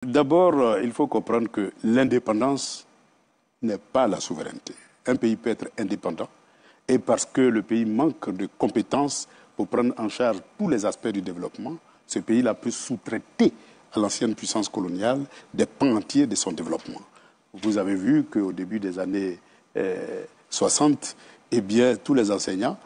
D'abord, il faut comprendre que l'indépendance n'est pas la souveraineté. Un pays peut être indépendant et parce que le pays manque de compétences pour prendre en charge tous les aspects du développement, ce pays-là peut sous-traiter à l'ancienne puissance coloniale des pans entiers de son développement. Vous avez vu qu'au début des années 60, eh bien, tous les enseignants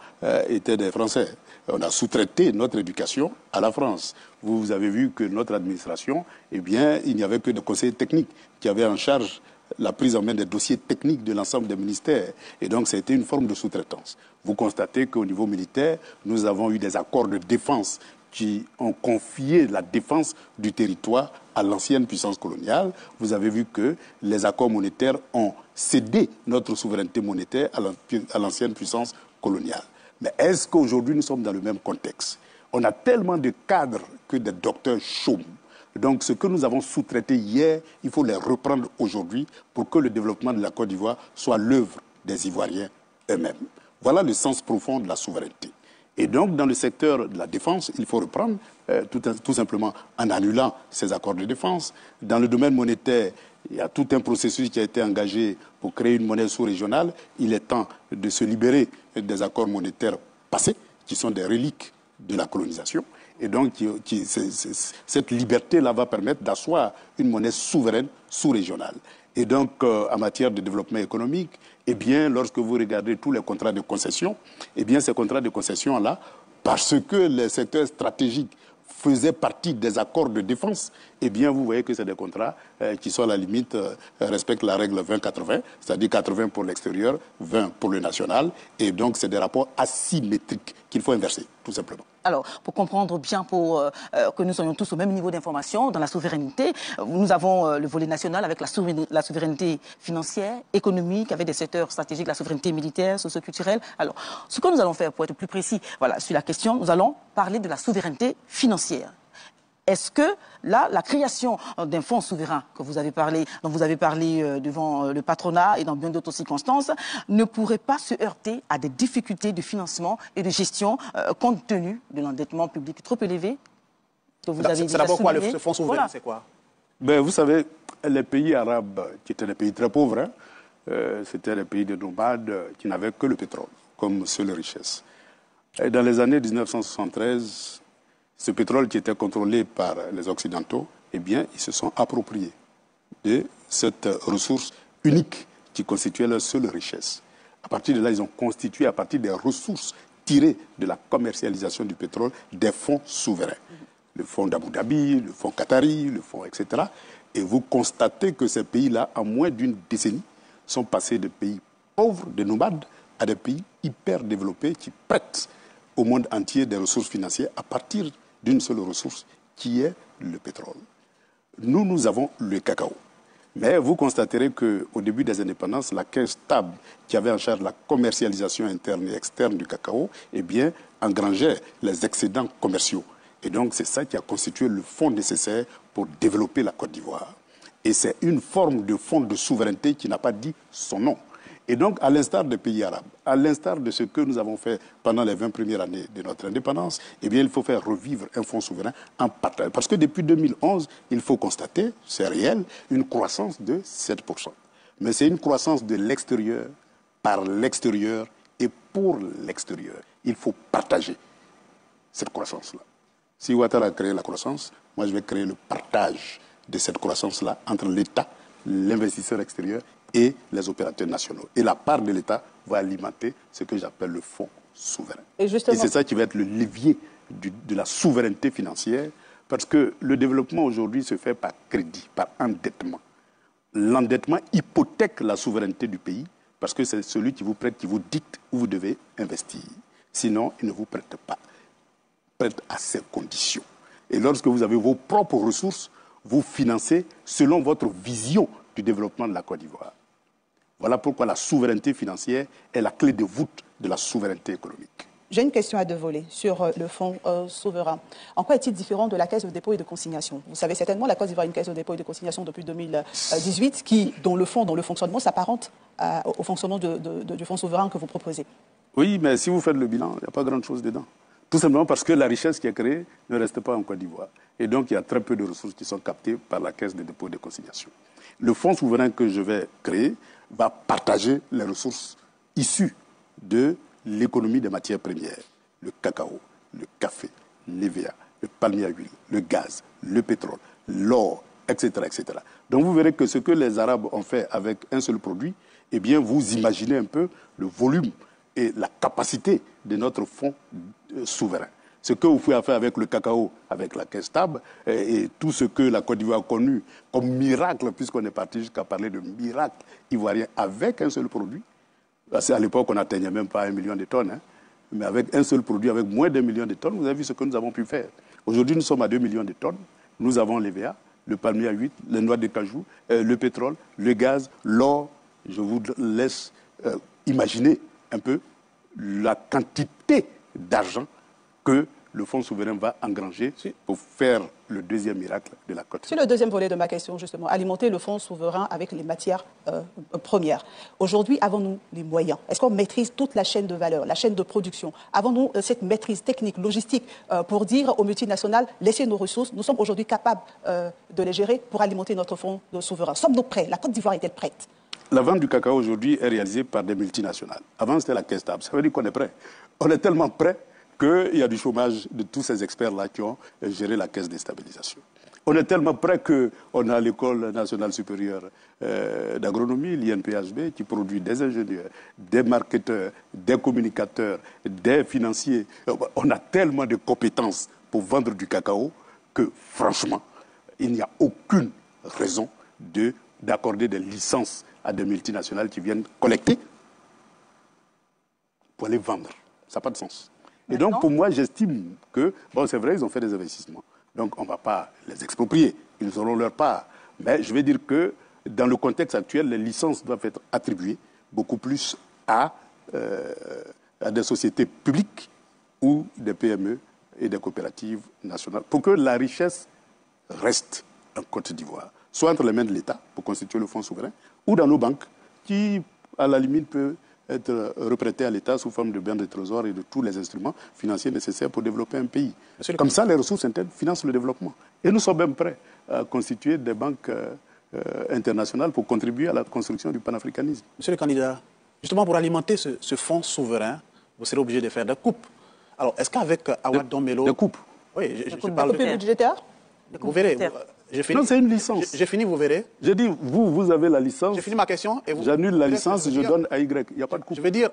étaient des Français. On a sous-traité notre éducation à la France. Vous avez vu que notre administration, eh bien, il n'y avait que des conseillers techniques qui avaient en charge la prise en main des dossiers techniques de l'ensemble des ministères. Et donc, c'était une forme de sous-traitance. Vous constatez qu'au niveau militaire, nous avons eu des accords de défense qui ont confié la défense du territoire à l'ancienne puissance coloniale. Vous avez vu que les accords monétaires ont cédé notre souveraineté monétaire à l'ancienne puissance coloniale. Mais est-ce qu'aujourd'hui nous sommes dans le même contexte? On a tellement de cadres que des docteurs chôment. Donc ce que nous avons sous-traité hier, il faut les reprendre aujourd'hui pour que le développement de la Côte d'Ivoire soit l'œuvre des Ivoiriens eux-mêmes. Voilà le sens profond de la souveraineté. Et donc, dans le secteur de la défense, il faut reprendre tout simplement en annulant ces accords de défense. Dans le domaine monétaire, il y a tout un processus qui a été engagé pour créer une monnaie sous-régionale. Il est temps de se libérer des accords monétaires passés, qui sont des reliques de la colonisation. Et donc, cette liberté-là va permettre d'asseoir une monnaie souveraine sous-régionale. Et donc, en matière de développement économique, eh bien, lorsque vous regardez tous les contrats de concession, eh bien, ces contrats de concession-là, parce que les secteurs stratégiques faisaient partie des accords de défense, eh bien, vous voyez que c'est des contrats qui sont à la limite, respectent la règle 20-80, c'est-à-dire 80 pour l'extérieur, 20 pour le national, et donc c'est des rapports asymétriques qu'il faut inverser, tout simplement. Alors, pour comprendre bien, pour que nous soyons tous au même niveau d'information dans la souveraineté, nous avons le volet national avec la souveraineté financière, économique, avec des secteurs stratégiques, la souveraineté militaire, socio-culturelle. Alors, ce que nous allons faire, pour être plus précis, voilà, sur la question, nous allons parler de la souveraineté financière. Est-ce que là, la création d'un fonds souverain que vous avez parlé, dont vous avez parlé devant le patronat et dans bien d'autres circonstances, ne pourrait pas se heurter à des difficultés de financement et de gestion compte tenu de l'endettement public trop élevé que vous avez C'est d'abord quoi ce fonds souverain, voilà. C'est quoi? Ben, vous savez, les pays arabes, qui étaient des pays très pauvres, c'était des pays de nomades qui n'avaient que le pétrole comme seule richesse. Et dans les années 1973, ce pétrole qui était contrôlé par les Occidentaux, eh bien, ils se sont appropriés de cette ressource unique qui constituait leur seule richesse. À partir de là, ils ont constitué, à partir des ressources tirées de la commercialisation du pétrole, des fonds souverains. Le fonds d'Abu Dhabi, le fonds qatari, le fonds, etc. Et vous constatez que ces pays-là, en moins d'une décennie, sont passés de pays pauvres, de nomades, à des pays hyper développés qui prêtent au monde entier des ressources financières à partir d'une seule ressource qui est le pétrole. Nous avons le cacao. Mais vous constaterez qu'au début des indépendances, la caisse stable qui avait en charge la commercialisation interne et externe du cacao, eh bien, engrangeait les excédents commerciaux. Et donc, c'est ça qui a constitué le fonds nécessaire pour développer la Côte d'Ivoire. Et c'est une forme de fonds de souveraineté qui n'a pas dit son nom. Et donc, à l'instar des pays arabes, à l'instar de ce que nous avons fait pendant les 20 premières années de notre indépendance, eh bien, il faut faire revivre un fonds souverain en partage. Parce que depuis 2011, il faut constater, c'est réel, une croissance de 7%. Mais c'est une croissance de l'extérieur, par l'extérieur et pour l'extérieur. Il faut partager cette croissance-là. Si Ouattara a créé la croissance, moi, je vais créer le partage de cette croissance-là entre l'État, l'investisseur extérieur et les opérateurs nationaux. Et la part de l'État va alimenter ce que j'appelle le fonds souverain. Et c'est ça qui va être le levier de la souveraineté financière, parce que le développement aujourd'hui se fait par crédit, par endettement. L'endettement hypothèque la souveraineté du pays, parce que c'est celui qui vous prête, qui vous dicte où vous devez investir. Sinon, il ne vous prête pas. Prête à ses conditions. Et lorsque vous avez vos propres ressources, vous financez selon votre vision du développement de la Côte d'Ivoire. Voilà pourquoi la souveraineté financière est la clé de voûte de la souveraineté économique. J'ai une question à deux volets sur le fonds souverain. En quoi est-il différent de la caisse de dépôt et de consignation? Vous savez certainement, la Côte d'Ivoire a une caisse de dépôt et de consignation depuis 2018 dont le fonctionnement s'apparente au fonctionnement du fonds souverain que vous proposez. Oui, mais si vous faites le bilan, il n'y a pas grand-chose dedans. Tout simplement parce que la richesse qui est créée ne reste pas en Côte d'Ivoire. Et donc, il y a très peu de ressources qui sont captées par la Caisse des dépôts et de consignation. Le fonds souverain que je vais créer va partager les ressources issues de l'économie des matières premières. Le cacao, le café, l'EVA, le palmier à huile, le gaz, le pétrole, l'or, etc., etc. Donc vous verrez que ce que les Arabes ont fait avec un seul produit, eh bien vous imaginez un peu le volume et la capacité de notre fonds souverain. Ce que vous pouvez faire avec le cacao, avec la caisse TAB, et tout ce que la Côte d'Ivoire a connu comme miracle, puisqu'on est parti jusqu'à parler de miracle ivoirien avec un seul produit. Parce qu'à l'époque, on n'atteignait même pas 1 million de tonnes. Hein. Mais avec un seul produit, avec moins d'1 million de tonnes, vous avez vu ce que nous avons pu faire. Aujourd'hui, nous sommes à 2 millions de tonnes. Nous avons l'EVA, le palmier à huile, les noix de cajou, le pétrole, le gaz, l'or. Je vous laisse imaginer un peu la quantité d'argent que le fonds souverain va engranger pour faire le deuxième miracle de la Côte. C'est le deuxième volet de ma question, justement, alimenter le fonds souverain avec les matières premières. Aujourd'hui, avons-nous les moyens? Est-ce qu'on maîtrise toute la chaîne de valeur, la chaîne de production? Avons-nous cette maîtrise technique, logistique, pour dire aux multinationales, laissez nos ressources, nous sommes aujourd'hui capables de les gérer pour alimenter notre fonds souverain? Sommes-nous prêts? La Côte d'Ivoire est-elle prête? La vente du cacao aujourd'hui est réalisée par des multinationales. Avant, c'était la caisse TAB. Ça veut dire qu'on est prêt. On est tellement prêt qu'il y a du chômage de tous ces experts-là qui ont géré la caisse de stabilisation. On est tellement prêt qu'on a l'École nationale supérieure d'agronomie, l'INPHB, qui produit des ingénieurs, des marketeurs, des communicateurs, des financiers. On a tellement de compétences pour vendre du cacao que, franchement, il n'y a aucune raison d'accorder des licences à des multinationales qui viennent collecter pour les vendre. Ça n'a pas de sens. Et donc, pour moi, j'estime que, bon, c'est vrai, ils ont fait des investissements. Donc, on ne va pas les exproprier. Ils auront leur part. Mais je vais dire que, dans le contexte actuel, les licences doivent être attribuées beaucoup plus à des sociétés publiques ou des PME et des coopératives nationales pour que la richesse reste en Côte d'Ivoire, soit entre les mains de l'État pour constituer le fonds souverain, ou dans nos banques qui, à la limite, peut être reprêté à l'État sous forme de biens de trésor et de tous les instruments financiers nécessaires pour développer un pays. Comme ça, les ressources internes financent le développement. Et nous sommes même prêts à constituer des banques internationales pour contribuer à la construction du panafricanisme. Monsieur le candidat, justement pour alimenter ce fonds souverain, vous serez obligé de faire des coupes. Alors, est-ce qu'avec Awad Dombello... Des coupes? Oui, je parle de... budgétaire? Vous verrez. Non, c'est une licence. J'ai fini, vous verrez. J'ai dit, vous avez la licence. J'ai fini ma question. J'annule la licence, je donne à Y. Il n'y a pas de coupe. Je veux dire,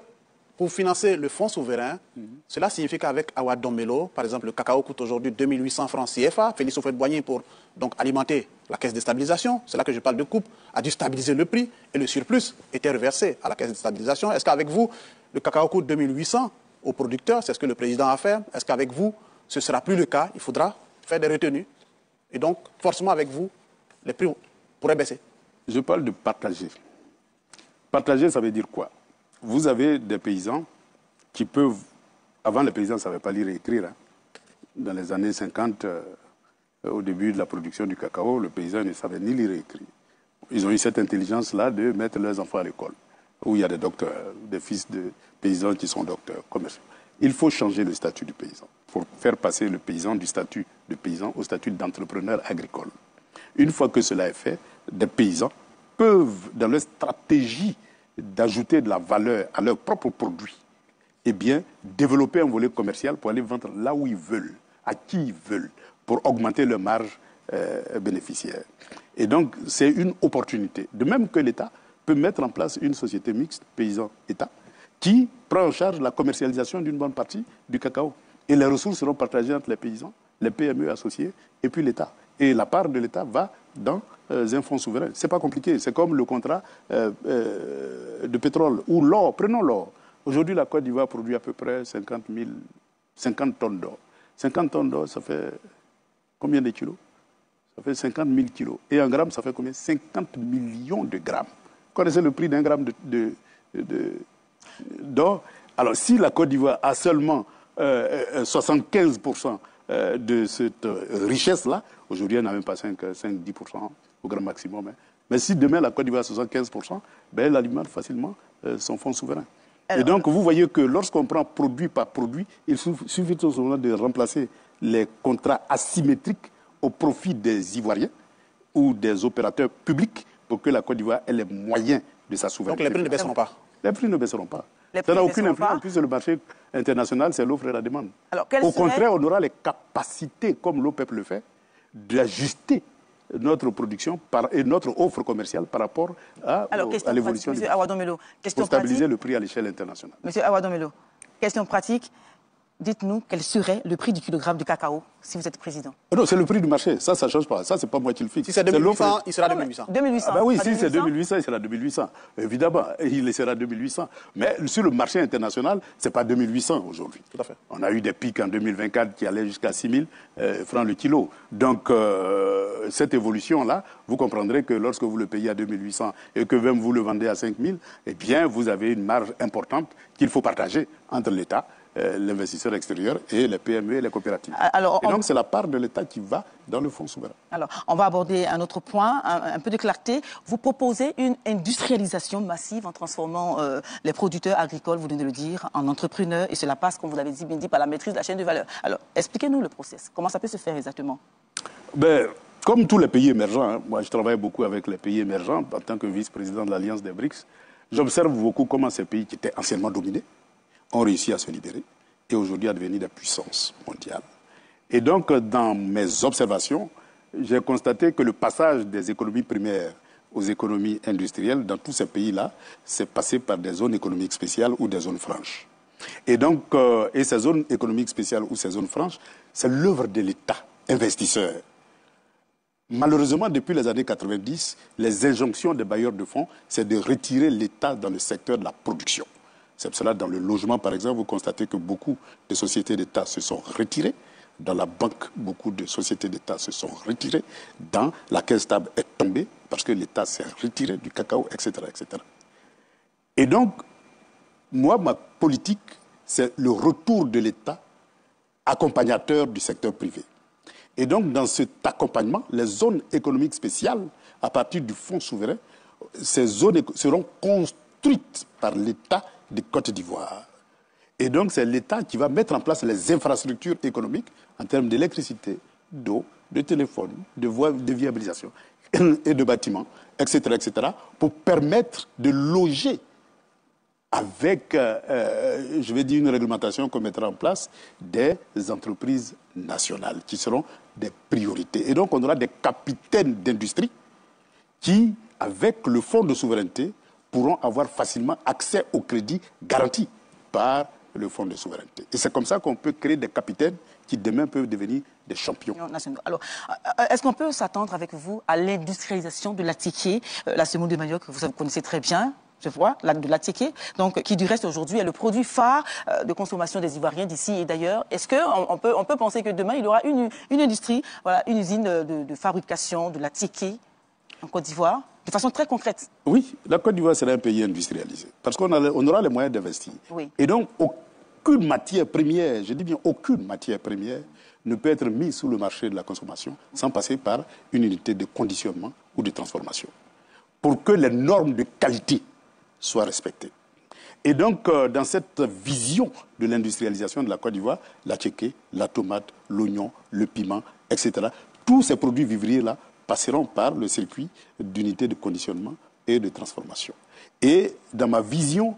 pour financer le fonds souverain, cela signifie qu'avec Awad Dombello, par exemple, le cacao coûte aujourd'hui 2800 francs CFA. Félix Houphouët-Boigny, pour donc alimenter la caisse de stabilisation, c'est là que je parle de coupe, a dû stabiliser le prix et le surplus était reversé à la caisse de stabilisation. Est-ce qu'avec vous, le cacao coûte 2800 aux producteurs? C'est ce que le président a fait. Est-ce qu'avec vous, ce ne sera plus le cas? Il faudra faire des retenues. Et donc, forcément, avec vous, les prix pourraient baisser. Je parle de partager. Partager, ça veut dire quoi? Vous avez des paysans qui peuvent... Avant, les paysans ne savaient pas lire et écrire. Hein. Dans les années 50, au début de la production du cacao, le paysan ne savait ni lire et écrire. Ils ont eu cette intelligence-là de mettre leurs enfants à l'école, où il y a des docteurs, des fils de paysans qui sont docteurs, commerçants. Il faut changer le statut du paysan pour faire passer le paysan du statut de paysan au statut d'entrepreneur agricole. Une fois que cela est fait, des paysans peuvent, dans leur stratégie d'ajouter de la valeur à leurs propres produits, eh bien, développer un volet commercial pour aller vendre là où ils veulent, à qui ils veulent, pour augmenter leur marge bénéficiaire. Et donc, c'est une opportunité. De même que l'État peut mettre en place une société mixte, paysan-État, qui prend en charge la commercialisation d'une bonne partie du cacao. Et les ressources seront partagées entre les paysans, les PME associés et puis l'État. Et la part de l'État va dans un fonds souverain. Ce n'est pas compliqué. C'est comme le contrat de pétrole ou l'or. Prenons l'or. Aujourd'hui, la Côte d'Ivoire produit à peu près 50 tonnes d'or. 50 tonnes d'or, ça fait combien de kilos? Ça fait 50 000 kilos. Et un gramme, ça fait combien? 50 millions de grammes. Vous connaissez le prix d'un gramme d'or? Alors, si la Côte d'Ivoire a seulement 75% de cette richesse-là, aujourd'hui, elle n'a même pas 5-10% au grand maximum. Hein. Mais si demain, la Côte d'Ivoire a 75%, ben, elle alimente facilement son fonds souverain. Et donc, vous voyez que lorsqu'on prend produit par produit, il suffit tout simplement de remplacer les contrats asymétriques au profit des Ivoiriens ou des opérateurs publics pour que la Côte d'Ivoire ait les moyens de sa souveraineté. Donc les prix ne baisseront pas? Les prix ne baisseront pas. Ça n'a aucune influence, puisque le marché international, c'est l'offre et la demande. Alors, au contraire, on aura les capacités, comme l'OPEP le fait, d'ajuster notre production et notre offre commerciale par rapport à l'évolution du marché. Pour stabiliser le prix à l'échelle internationale. Monsieur Awadon Melo, question pratique. Dites-nous quel serait le prix du kilogramme de cacao si vous êtes président. Non, c'est le prix du marché. Ça ne change pas. Ça, c'est pas moi qui le fixe. Si c'est 2800, il sera 2800. 2800. Ah ben oui, si c'est 2800, il sera 2800. Évidemment, il sera 2800. Mais sur le marché international, ce n'est pas 2800 aujourd'hui. Tout à fait. On a eu des pics en 2024 qui allaient jusqu'à 6000 francs le kilo. Donc, cette évolution-là, vous comprendrez que lorsque vous le payez à 2800 et que même vous le vendez à 5000, eh bien, vous avez une marge importante qu'il faut partager entre l'État, l'investisseur extérieur et les PME et les coopératives. Alors, et donc, c'est la part de l'État qui va dans le fonds souverain. Alors, on va aborder un autre point, un peu de clarté. Vous proposez une industrialisation massive en transformant les producteurs agricoles, vous venez de le dire, en entrepreneurs. Et cela passe, comme vous l'avez bien dit, par la maîtrise de la chaîne de valeur. Alors, expliquez-nous le process. Comment ça peut se faire exactement? Comme tous les pays émergents, hein, moi je travaille beaucoup avec les pays émergents en tant que vice-président de l'Alliance des BRICS. J'observe beaucoup comment ces pays qui étaient anciennement dominés ont réussi à se libérer et aujourd'hui à devenir des puissances mondiales. Et donc, dans mes observations, j'ai constaté que le passage des économies primaires aux économies industrielles dans tous ces pays-là, c'est passé par des zones économiques spéciales ou des zones franches. Et donc, ces zones économiques spéciales ou ces zones franches, c'est l'œuvre de l'État investisseur. Malheureusement, depuis les années 90, les injonctions des bailleurs de fonds, c'est de retirer l'État dans le secteur de la production. C'est pour cela, dans le logement, par exemple, vous constatez que beaucoup de sociétés d'État se sont retirées. Dans la banque, beaucoup de sociétés d'État se sont retirées. Dans la caisse stable est tombée parce que l'État s'est retiré du cacao, etc., etc. Et donc, moi, ma politique, c'est le retour de l'État accompagnateur du secteur privé. Et donc, dans cet accompagnement, les zones économiques spéciales, à partir du fonds souverain, ces zones seront construites par l'État de Côte d'Ivoire. Et donc, c'est l'État qui va mettre en place les infrastructures économiques en termes d'électricité, d'eau, de téléphone, de voies de viabilisation et de bâtiments, etc., etc., pour permettre de loger avec, je vais dire, une réglementation qu'on mettra en place, des entreprises nationales qui seront des priorités. Et donc, on aura des capitaines d'industrie qui, avec le fonds de souveraineté, pourront avoir facilement accès au crédit garanti par le fonds de souveraineté. Et c'est comme ça qu'on peut créer des capitaines qui demain peuvent devenir des champions. Alors, est-ce qu'on peut s'attendre avec vous à l'industrialisation de l'attiqué, la semoule de manioc que vous connaissez très bien, je vois, de l'attiqué, donc qui du reste aujourd'hui est le produit phare de consommation des Ivoiriens d'ici et d'ailleurs. Est-ce qu'on peut penser que demain il y aura une industrie, voilà, une usine de fabrication de l'attiqué en Côte d'Ivoire, de façon très concrète? Oui, la Côte d'Ivoire sera un pays industrialisé, parce qu'on aura les moyens d'investir. Oui. Et donc, aucune matière première, je dis bien aucune matière première, ne peut être mise sur le marché de la consommation sans passer par une unité de conditionnement ou de transformation, pour que les normes de qualité soient respectées. Et donc, dans cette vision de l'industrialisation de la Côte d'Ivoire, l'attiqué, la tomate, l'oignon, le piment, etc., tous ces produits vivriers-là passeront par le circuit d'unités de conditionnement et de transformation. Et dans ma vision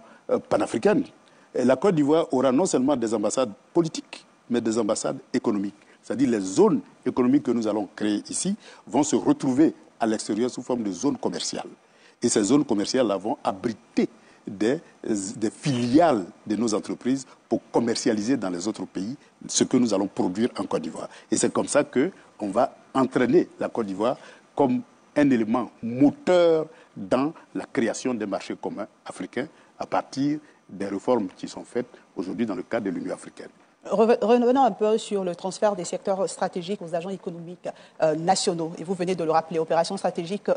panafricaine, la Côte d'Ivoire aura non seulement des ambassades politiques, mais des ambassades économiques. C'est-à-dire les zones économiques que nous allons créer ici vont se retrouver à l'extérieur sous forme de zones commerciales. Et ces zones commerciales-là vont abriter des filiales de nos entreprises pour commercialiser dans les autres pays ce que nous allons produire en Côte d'Ivoire. Et c'est comme ça qu'on va entraîner la Côte d'Ivoire comme un élément moteur dans la création des marchés communs africains à partir des réformes qui sont faites aujourd'hui dans le cadre de l'Union africaine. Revenons un peu sur le transfert des secteurs stratégiques aux agents économiques nationaux. Et vous venez de le rappeler, opération stratégique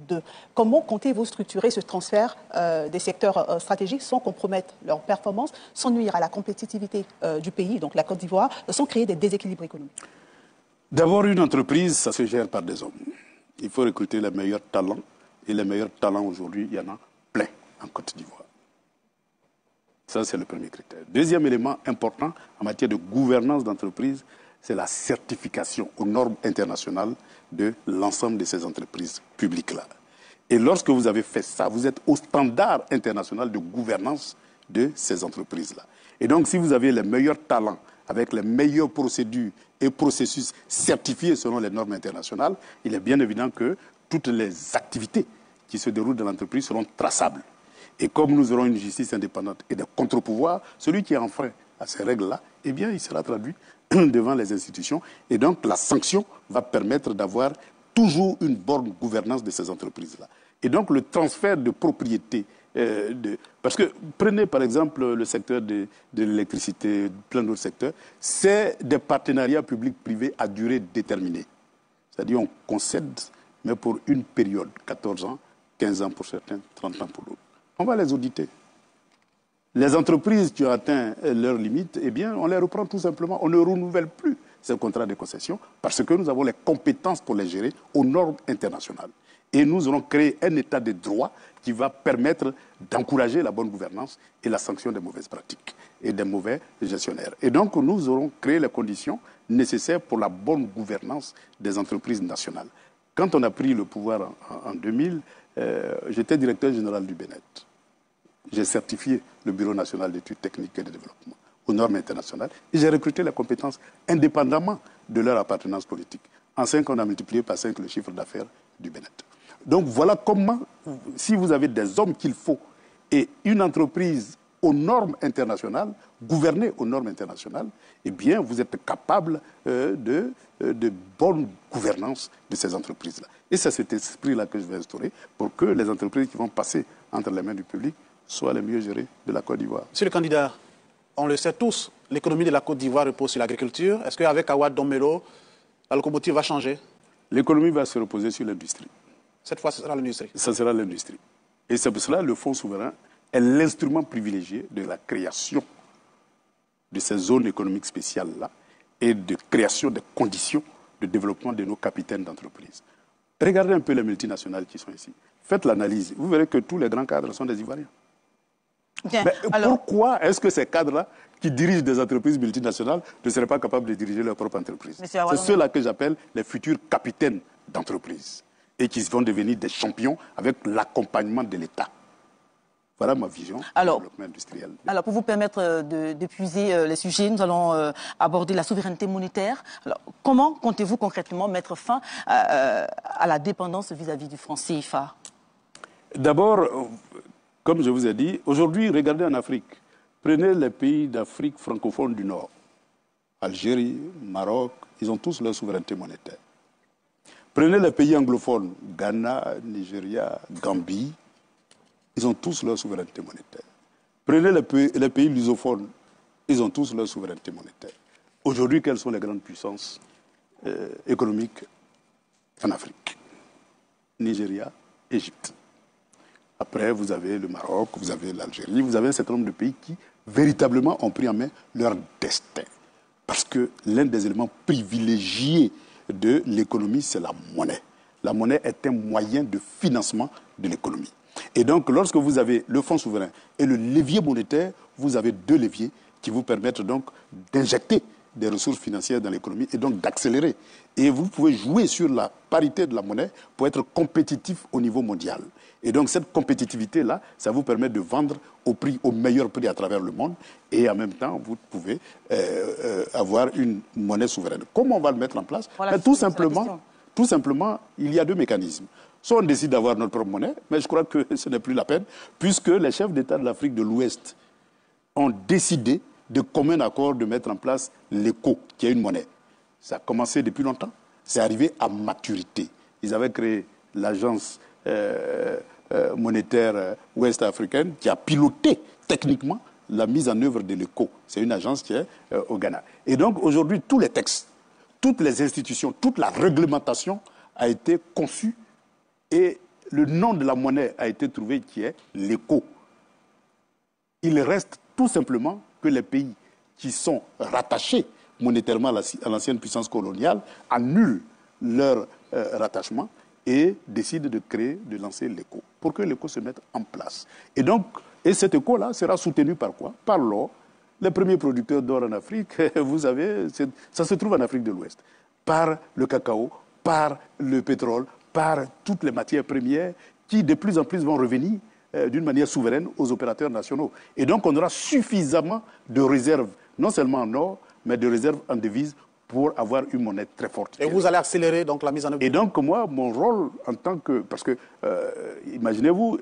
2. Comment comptez-vous structurer ce transfert des secteurs stratégiques sans compromettre leur performance, sans nuire à la compétitivité du pays, donc la Côte d'Ivoire, sans créer des déséquilibres économiques? D'abord, une entreprise, ça se gère par des hommes. Il faut recruter les meilleurs talents. Et les meilleurs talents aujourd'hui, il y en a plein en Côte d'Ivoire. Ça, c'est le premier critère. Deuxième élément important en matière de gouvernance d'entreprise, c'est la certification aux normes internationales de l'ensemble de ces entreprises publiques-là. Et lorsque vous avez fait ça, vous êtes au standard international de gouvernance de ces entreprises-là. Et donc, si vous avez les meilleurs talents, avec les meilleures procédures et processus certifiés selon les normes internationales, il est bien évident que toutes les activités qui se déroulent dans l'entreprise seront traçables. Et comme nous aurons une justice indépendante et des contre-pouvoirs, celui qui enfreint à ces règles-là, eh bien, il sera traduit devant les institutions. Et donc, la sanction va permettre d'avoir toujours une bonne gouvernance de ces entreprises-là. Et donc, le transfert de propriété, parce que prenez par exemple le secteur de l'électricité, plein d'autres secteurs, c'est des partenariats publics-privés à durée déterminée. C'est-à-dire, on concède, mais pour une période, 14 ans, 15 ans pour certains, 30 ans pour d'autres. On va les auditer. Les entreprises qui ont atteint leurs limites, eh bien, on les reprend tout simplement. On ne renouvelle plus ces contrats de concession parce que nous avons les compétences pour les gérer aux normes internationales. Et nous allons créer un état de droit qui va permettre d'encourager la bonne gouvernance et la sanction des mauvaises pratiques et des mauvais gestionnaires. Et donc, nous aurons créé les conditions nécessaires pour la bonne gouvernance des entreprises nationales. Quand on a pris le pouvoir en 2000, j'étais directeur général du BNET. J'ai certifié le Bureau national d'études techniques et de développement aux normes internationales et j'ai recruté les compétences indépendamment de leur appartenance politique. En 5 ans, on a multiplié par 5 le chiffre d'affaires du BNET. Donc voilà comment, si vous avez des hommes qu'il faut et une entreprise aux normes internationales, gouvernée aux normes internationales, eh bien vous êtes capable de bonne gouvernance de ces entreprises-là. Et c'est cet esprit-là que je vais instaurer pour que les entreprises qui vont passer entre les mains du public soient les mieux gérées de la Côte d'Ivoire. Monsieur le candidat, on le sait tous, l'économie de la Côte d'Ivoire repose sur l'agriculture. Est-ce qu'avec Awa Dombelo, la locomotive va changer? L'économie va se reposer sur l'industrie. Cette fois, ce sera l'industrie. Ça sera l'industrie. Et c'est pour cela que le Fonds souverain est l'instrument privilégié de la création de ces zones économiques spéciales-là et de création des conditions de développement de nos capitaines d'entreprise. Regardez un peu les multinationales qui sont ici. Faites l'analyse. Vous verrez que tous les grands cadres sont des Ivoiriens. Bien, Mais alors, pourquoi est-ce que ces cadres-là, qui dirigent des entreprises multinationales, ne seraient pas capables de diriger leur propre entreprise? C'est ceux-là que j'appelle les futurs capitaines d'entreprise et qui vont devenir des champions avec l'accompagnement de l'État. Voilà ma vision du développement industriel. Alors, pour vous permettre d'épuiser les sujets, nous allons aborder la souveraineté monétaire. Alors, comment comptez-vous concrètement mettre fin à la dépendance vis-à-vis du franc CFA? D'abord, comme je vous ai dit, aujourd'hui, regardez en Afrique. Prenez les pays d'Afrique francophone du Nord. Algérie, Maroc, ils ont tous leur souveraineté monétaire. Prenez les pays anglophones, Ghana, Nigeria, Gambie, ils ont tous leur souveraineté monétaire. Prenez les pays lusophones, ils ont tous leur souveraineté monétaire. Aujourd'hui, quelles sont les grandes puissances économiques en Afrique? Nigeria, Égypte. Après, vous avez le Maroc, vous avez l'Algérie, vous avez un certain nombre de pays qui, véritablement, ont pris en main leur destin. Parce que l'un des éléments privilégiés de l'économie, c'est la monnaie. La monnaie est un moyen de financement de l'économie. Et donc, lorsque vous avez le fonds souverain et le levier monétaire, vous avez deux leviers qui vous permettent donc d'injecter des ressources financières dans l'économie et donc d'accélérer. Et vous pouvez jouer sur la parité de la monnaie pour être compétitif au niveau mondial. Et donc cette compétitivité-là, ça vous permet de vendre au meilleur prix à travers le monde et en même temps, vous pouvez avoir une monnaie souveraine. Comment on va le mettre en place? Voilà, tout simplement, il y a deux mécanismes. Soit on décide d'avoir notre propre monnaie, mais je crois que ce n'est plus la peine, puisque les chefs d'État de l'Afrique de l'Ouest ont décidé de commun accord de mettre en place l'ECO, qui est une monnaie. Ça a commencé depuis longtemps. C'est arrivé à maturité. Ils avaient créé l'agence monétaire ouest-africaine qui a piloté techniquement la mise en œuvre de l'ECO. C'est une agence qui est au Ghana. Et donc aujourd'hui, tous les textes, toutes les institutions, toute la réglementation a été conçue et le nom de la monnaie a été trouvé qui est l'ECO. Il reste tout simplement que les pays qui sont rattachés monétairement à l'ancienne puissance coloniale annulent leur rattachement et décident de lancer l'ECO, pour que l'ECO se mette en place. Et donc, Et cet éco-là sera soutenu par quoi? Par l'or. Les premiers producteurs d'or en Afrique, vous savez, ça se trouve en Afrique de l'Ouest. Par le cacao, par le pétrole, par toutes les matières premières qui de plus en plus vont revenir d'une manière souveraine aux opérateurs nationaux. Et donc on aura suffisamment de réserves, non seulement en or, mais de réserves en devises pour avoir une monnaie très forte. Et vous allez accélérer donc la mise en œuvre? Et donc moi, mon rôle en tant que... Parce que, imaginez-vous,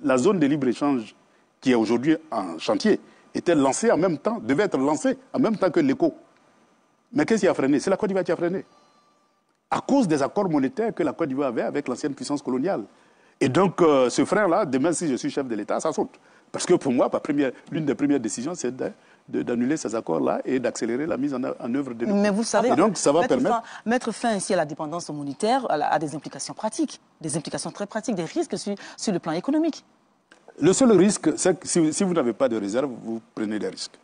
la zone de libre-échange qui est aujourd'hui en chantier était lancée en même temps, devait être lancée en même temps que l'éco. Mais qu'est-ce qui a freiné? C'est la Côte d'Ivoire qui a freiné. À cause des accords monétaires que la Côte d'Ivoire avait avec l'ancienne puissance coloniale. Et donc, ce frein-là, demain, si je suis chef de l'État, ça saute. Parce que pour moi, l'une des premières décisions, c'est d'annuler ces accords-là et d'accélérer la mise en œuvre de l'éco. Mais vous savez, et donc, ça va mettre fin ici à la dépendance monétaire a des implications pratiques, des implications très pratiques, des risques sur le plan économique. Le seul risque, c'est que si vous n'avez pas de réserve, vous prenez des risques.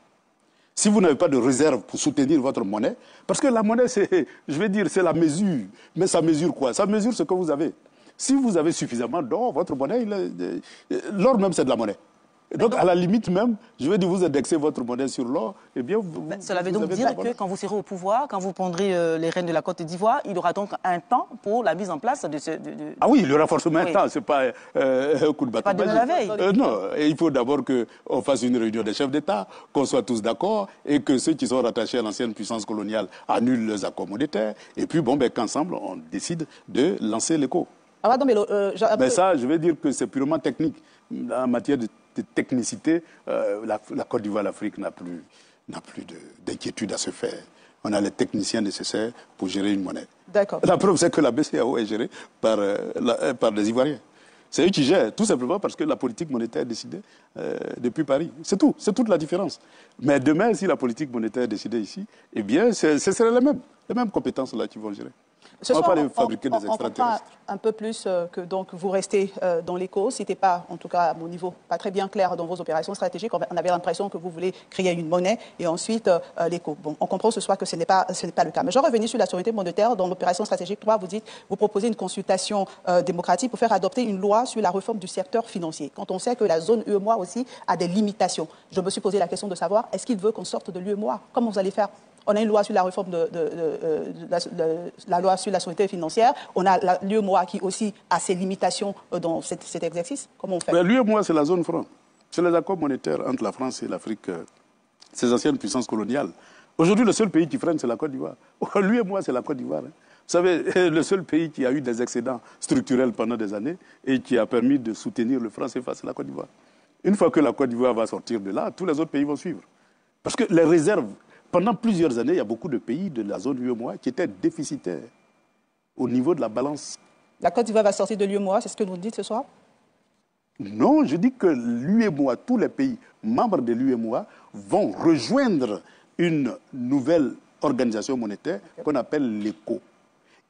Si vous n'avez pas de réserve pour soutenir votre monnaie, parce que la monnaie, je vais dire, c'est la mesure. Mais ça mesure quoi? Ça mesure ce que vous avez. Si vous avez suffisamment d'or, votre monnaie, l'or même, c'est de la monnaie. Donc, à la limite même, je vais dire, vous indexez votre monnaie sur l'or, eh bien, cela veut donc dire que quand vous serez au pouvoir, quand vous prendrez les rênes de la Côte d'Ivoire, il y aura donc un temps pour la mise en place de ce... Ah oui, il y aura forcément un temps, c'est pas un coup de bâton. Pas demain la veille. Non, et il faut d'abord qu'on fasse une réunion des chefs d'État, qu'on soit tous d'accord, et que ceux qui sont rattachés à l'ancienne puissance coloniale annulent leurs accords monétaires, et puis, qu'ensemble, on décide de lancer l'éco. Mais ça, je vais dire que c'est purement technique. En matière de technicité, la Côte d'Ivoire, l'Afrique n'a plus d'inquiétude à se faire. On a les techniciens nécessaires pour gérer une monnaie. D'accord. La preuve, c'est que la BCEAO est gérée par des Ivoiriens. C'est eux qui gèrent, tout simplement parce que la politique monétaire est décidée depuis Paris. C'est tout, c'est toute la différence. Mais demain, si la politique monétaire est décidée ici, eh bien, ce seraient les mêmes compétences-là qui vont gérer. Ce on soir, va pas les fabriquer des extraterrestres. Un peu plus que donc vous restez dans l'éco. Ce n'était pas, en tout cas à mon niveau, pas très bien clair dans vos opérations stratégiques. On avait l'impression que vous voulez créer une monnaie et ensuite l'éco. Bon, on comprend ce soir que ce n'est pas le cas. Mais je reviens sur la souveraineté monétaire. Dans l'opération stratégique 3, vous proposez une consultation démocratique pour faire adopter une loi sur la réforme du secteur financier. Quand on sait que la zone UEMOA aussi a des limitations, je me suis posé la question de savoir, est-ce qu'il veut qu'on sorte de l'UEMOA? Comment vous allez faire? On a une loi sur la réforme la loi sur la souveraineté financière. On a l'UEMOA qui aussi a ses limitations dans cet exercice. Comment on fait? L'UEMOA, c'est la zone franc. C'est les accords monétaires entre la France et l'Afrique, ces anciennes puissances coloniales. Aujourd'hui, le seul pays qui freine, c'est la Côte d'Ivoire. L'UEMOA, c'est la Côte d'Ivoire. Vous savez, le seul pays qui a eu des excédents structurels pendant des années et qui a permis de soutenir le franc CFA, c'est la Côte d'Ivoire. Une fois que la Côte d'Ivoire va sortir de là, tous les autres pays vont suivre. Parce que les réserves, pendant plusieurs années, il y a beaucoup de pays de la zone UEMOA qui étaient déficitaires au niveau de la balance. La Côte d'Ivoire va sortir de l'UEMOA, c'est ce que vous dites ce soir? Non, je dis que l'UEMOA, tous les pays membres de l'UEMOA vont rejoindre une nouvelle organisation monétaire qu'on appelle l'ECO.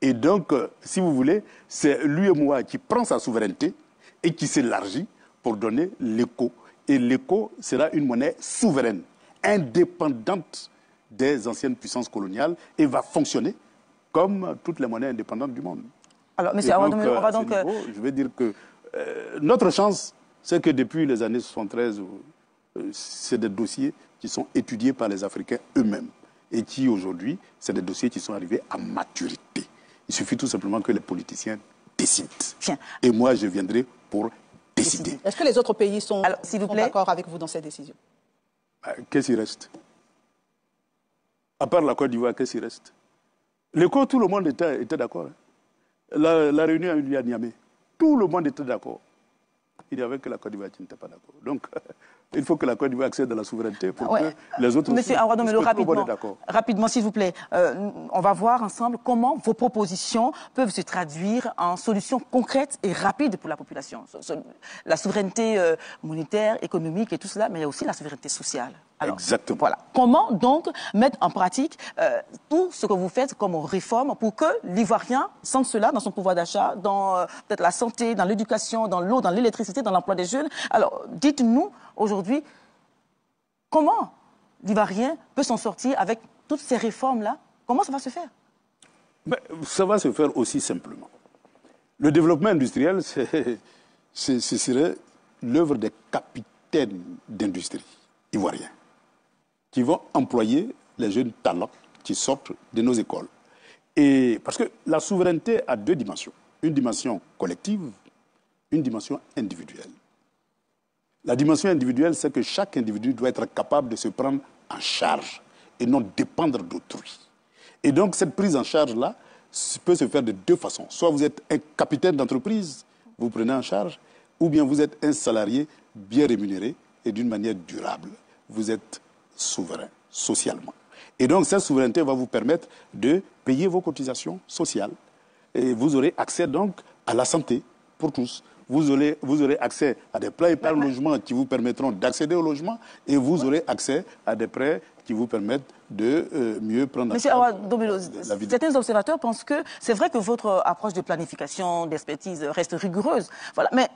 Et donc, si vous voulez, c'est l'UEMOA qui prend sa souveraineté et qui s'élargit pour donner l'ECO. Et l'ECO sera une monnaie souveraine, indépendante des anciennes puissances coloniales et va fonctionner comme toutes les monnaies indépendantes du monde. Alors, monsieur Awa Dombelo, on va donc... je vais dire que notre chance, c'est que depuis les années 73, c'est des dossiers qui sont étudiés par les Africains eux-mêmes et qui, aujourd'hui, c'est des dossiers qui sont arrivés à maturité. Il suffit tout simplement que les politiciens décident. Bien. Et moi, je viendrai pour décider. Est-ce que les autres pays sont d'accord avec vous dans cette décision? Qu'est-ce qui reste? À part la Côte d'Ivoire, qu'est-ce qui reste? L'éco, tout le monde était d'accord. La réunion a eu lieu à Niamey. Tout le monde était d'accord. Il n'y avait que la Côte d'Ivoire qui n'était pas d'accord. Donc, il faut que la Côte d'Ivoire accède à la souveraineté pour que les autres... Monsieur Awa Dombelo, rapidement, s'il vous plaît. On va voir ensemble comment vos propositions peuvent se traduire en solutions concrètes et rapides pour la population. La souveraineté monétaire, économique et tout cela, mais il y a aussi la souveraineté sociale. Alors, exactement. Voilà. Comment donc mettre en pratique tout ce que vous faites comme réforme pour que l'Ivoirien sente cela dans son pouvoir d'achat, dans peut-être la santé, dans l'éducation, dans l'eau, dans l'électricité, dans l'emploi des jeunes. Alors, dites-nous aujourd'hui comment l'Ivoirien peut s'en sortir avec toutes ces réformes-là. Comment ça va se faire? Ça va se faire aussi simplement. Le développement industriel, ce serait l'œuvre des capitaux capitaines d'industrie ivoiriens qui vont employer les jeunes talents qui sortent de nos écoles. Et parce que la souveraineté a deux dimensions. Une dimension collective, une dimension individuelle. La dimension individuelle, c'est que chaque individu doit être capable de se prendre en charge et non dépendre d'autrui. Et donc, cette prise en charge-là peut se faire de deux façons. Soit vous êtes un capitaine d'entreprise, vous prenez en charge, ou bien vous êtes un salarié bien rémunéré et d'une manière durable. Vous êtes souverain, socialement. Et donc, cette souveraineté va vous permettre de payer vos cotisations sociales. Et vous aurez accès donc à la santé pour tous. Vous aurez accès à des plans épargne logement qui vous permettront d'accéder au logement et vous aurez accès à des prêts qui vous permettent de mieux prendre en charge. Monsieur Awa Dombelo, certains observateurs pensent que c'est vrai que votre approche de planification, d'expertise reste rigoureuse. Voilà, mais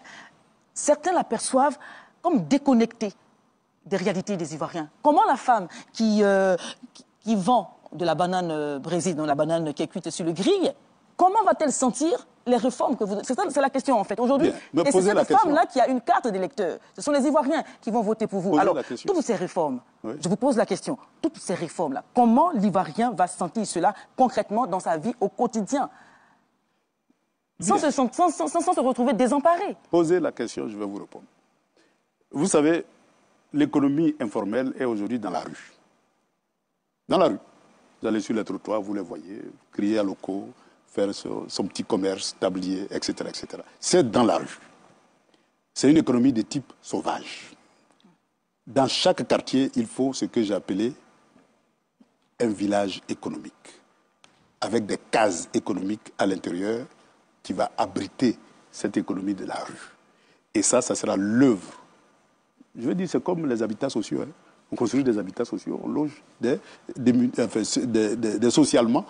certains l'aperçoivent comme déconnectée des réalités des Ivoiriens. Comment la femme qui vend de la banane brésil, donc la banane qui est cuite sur le grill, comment va-t-elle sentir les réformes que vous... C'est la question, en fait. Aujourd'hui, et c'est cette femme-là qui a une carte d'électeur. Ce sont les Ivoiriens qui vont voter pour vous. Alors, toutes ces réformes, je vous pose la question, toutes ces réformes-là, comment l'Ivoirien va sentir cela concrètement dans sa vie au quotidien sans se retrouver désemparé? Posez la question, je vais vous répondre. Vous savez, l'économie informelle est aujourd'hui dans la rue. Dans la rue. Vous allez sur les trottoirs, vous les voyez, crier à locaux, faire son petit commerce, tablier, etc., etc. C'est dans la rue. C'est une économie de type sauvage. Dans chaque quartier, il faut ce que j'ai appelé un village économique, avec des cases économiques à l'intérieur qui va abriter cette économie de la rue. Et ça sera l'œuvre. Je veux dire, c'est comme les habitats sociaux. Hein. On construit des habitats sociaux, on loge des socialement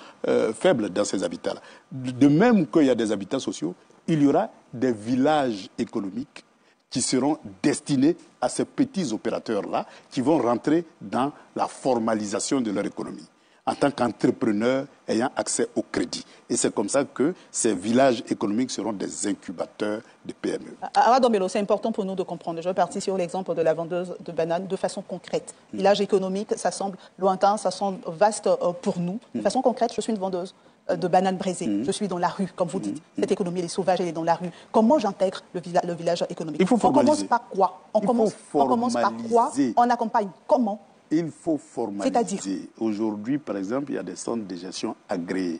faibles dans ces habitats-là. De même qu'il y a des habitats sociaux, il y aura des villages économiques qui seront destinés à ces petits opérateurs-là qui vont rentrer dans la formalisation de leur économie en tant qu'entrepreneurs ayant accès au crédit. Et c'est comme ça que ces villages économiques seront des incubateurs de PME. Awa Dombelo, c'est important pour nous de comprendre. Je vais partir sur l'exemple de la vendeuse de bananes de façon concrète. Village économique, ça semble lointain, ça semble vaste pour nous. De façon concrète, je suis une vendeuse de bananes braisées. Je suis dans la rue, comme vous dites. Cette économie, elle est sauvage, elle est dans la rue. Comment j'intègre le village économique? Il faut formaliser. On commence par quoi? On commence par quoi? On accompagne comment? Il faut formaliser. Aujourd'hui, par exemple, il y a des centres de gestion agréés.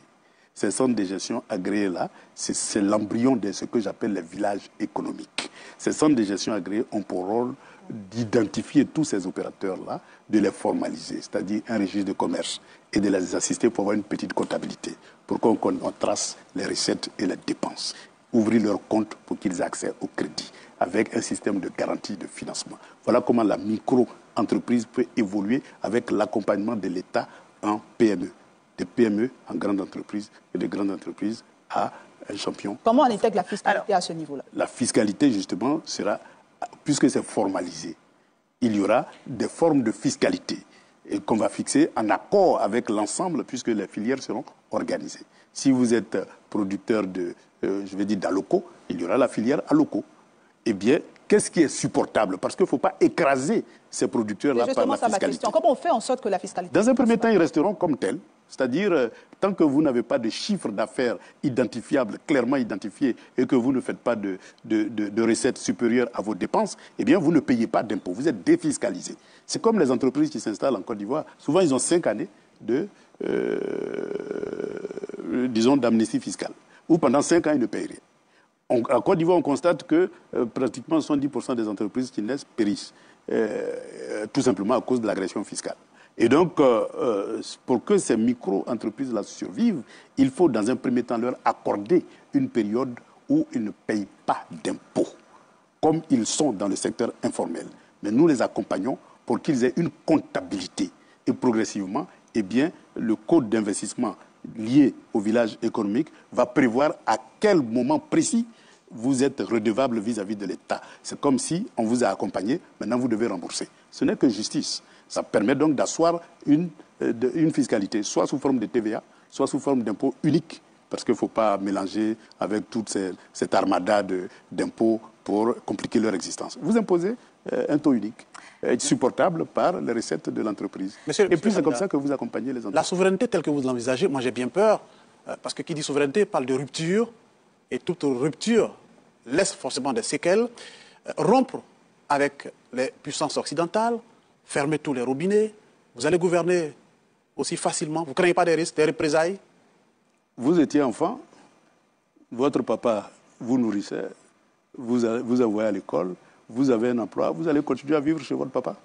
Ces centres de gestion agréés-là, c'est l'embryon de ce que j'appelle les villages économiques. Ces centres de gestion agréés ont pour rôle d'identifier tous ces opérateurs-là, de les formaliser, c'est-à-dire un registre de commerce, et de les assister pour avoir une petite comptabilité, pour qu'on trace les recettes et les dépenses. Ouvrir leur compte pour qu'ils aient accès au crédit, avec un système de garantie de financement. Voilà comment la micro-entreprise peut évoluer avec l'accompagnement de l'État en PME. De PME en grande entreprise et de grandes entreprises à un champion. Comment on intègre la fiscalité à ce niveau-là? La fiscalité, justement, sera, puisque c'est formalisé, il y aura des formes de fiscalité qu'on va fixer en accord avec l'ensemble, puisque les filières seront organisées. Si vous êtes producteur d'Aloco, il y aura la filière Aloco. Eh bien, qu'est-ce qui est supportable? Parce qu'il ne faut pas écraser ces producteurs-là par la fiscalité. Comment on fait en sorte que la fiscalité... Dans un premier temps, ils resteront comme tels. C'est-à-dire, tant que vous n'avez pas de chiffre d'affaires identifiable, clairement identifié, et que vous ne faites pas de recettes supérieures à vos dépenses, eh bien, vous ne payez pas d'impôts. Vous êtes défiscalisé. C'est comme les entreprises qui s'installent en Côte d'Ivoire. Souvent, ils ont 5 années d'amnistie fiscale. Ou pendant 5 ans, ils ne payent rien. En Côte d'Ivoire, on constate que pratiquement 70% des entreprises qui naissent périssent, tout simplement à cause de l'agression fiscale. Et donc, pour que ces micro-entreprises-là survivent, il faut dans un premier temps leur accorder une période où ils ne payent pas d'impôts, comme ils sont dans le secteur informel. Mais nous les accompagnons pour qu'ils aient une comptabilité. Et progressivement, eh bien, le code d'investissement lié au village économique va prévoir à quel moment précis vous êtes redevable vis-à-vis de l'État. C'est comme si on vous a accompagné, maintenant vous devez rembourser. Ce n'est que justice. Ça permet donc d'asseoir une fiscalité, soit sous forme de TVA, soit sous forme d'impôt unique, parce qu'il ne faut pas mélanger avec toute cette armada d'impôts pour compliquer leur existence. Vous imposez un taux unique, supportable par les recettes de l'entreprise. Et puis c'est comme ça que vous accompagnez les entreprises. La souveraineté telle que vous l'envisagez, moi j'ai bien peur, parce que qui dit souveraineté parle de rupture, et toute rupture laisse forcément des séquelles. Rompre avec les puissances occidentales, fermer tous les robinets, vous allez gouverner aussi facilement, vous ne craignez pas des risques, des représailles? Vous étiez enfant, votre papa vous nourrissait, vous envoyez à l'école, vous avez un emploi, vous allez continuer à vivre chez votre papa.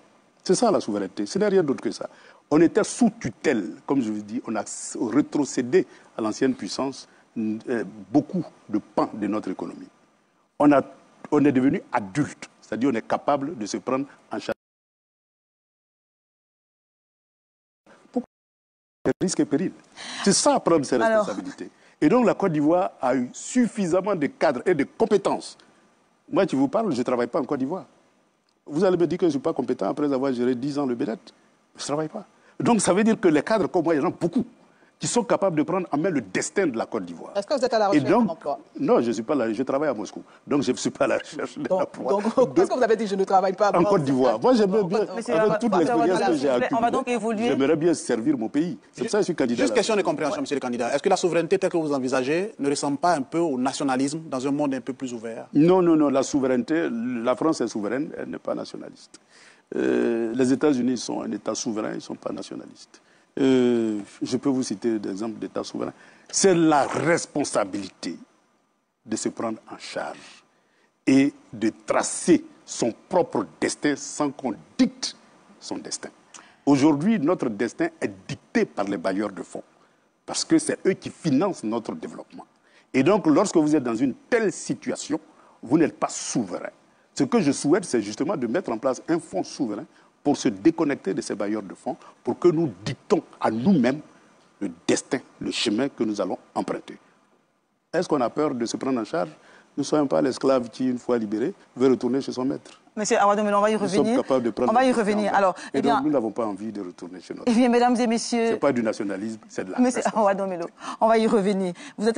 C'est ça la souveraineté, ce n'est rien d'autre que ça. On était sous tutelle, comme je vous dis, on a rétrocédé à l'ancienne puissance beaucoup de pans de notre économie. On est devenu adulte, c'est-à-dire on est capable de se prendre en charge. Pourquoi risques et périls? C'est ça, prendre ses responsabilités. Et donc la Côte d'Ivoire a eu suffisamment de cadres et de compétences. Moi, qui vous parle, je ne travaille pas en Côte d'Ivoire. Vous allez me dire que je ne suis pas compétent après avoir géré 10 ans le Bénin. Je ne travaille pas. Donc ça veut dire que les cadres comme moi, il y en a beaucoup qui sont capables de prendre en main le destin de la Côte d'Ivoire. Est-ce que vous êtes à la recherche d'un emploi? Non, je ne suis pas là. Je travaille à Moscou. Donc je ne suis pas à la recherche d'un emploi. Donc, qu'est-ce que vous avez dit? Je ne travaille pas en Côte d'Ivoire. Moi, j'aimerais bien, avec toute l'expérience que j'ai accumulée, on va donc évoluer. J'aimerais bien servir mon pays. C'est pour ça que je suis candidat. Juste question de compréhension, monsieur le candidat. Est-ce que la souveraineté telle que vous envisagez ne ressemble pas un peu au nationalisme dans un monde un peu plus ouvert? Non, non, non. La souveraineté, la France est souveraine, elle n'est pas nationaliste. Les États-Unis sont un État souverain, ils ne sont pas nationalistes. Je peux vous citer des exemples d'États souverains. C'est la responsabilité de se prendre en charge et de tracer son propre destin sans qu'on dicte son destin. Aujourd'hui, notre destin est dicté par les bailleurs de fonds parce que c'est eux qui financent notre développement. Et donc, lorsque vous êtes dans une telle situation, vous n'êtes pas souverain. Ce que je souhaite, c'est justement de mettre en place un fonds souverain pour se déconnecter de ces bailleurs de fonds, pour que nous dictons à nous-mêmes le destin, le chemin que nous allons emprunter. Est-ce qu'on a peur de se prendre en charge? Ne soyons pas l'esclave qui, une fois libéré, veut retourner chez son maître. Monsieur Awa Domelo, on va y revenir. Nous sommes capables de prendre. On va y revenir. Alors, et donc, nous n'avons pas envie de retourner chez notre. Eh bien, mesdames et messieurs. Ce n'est pas du nationalisme, c'est de la Monsieur Awa Domelo, on va y revenir. Vous êtes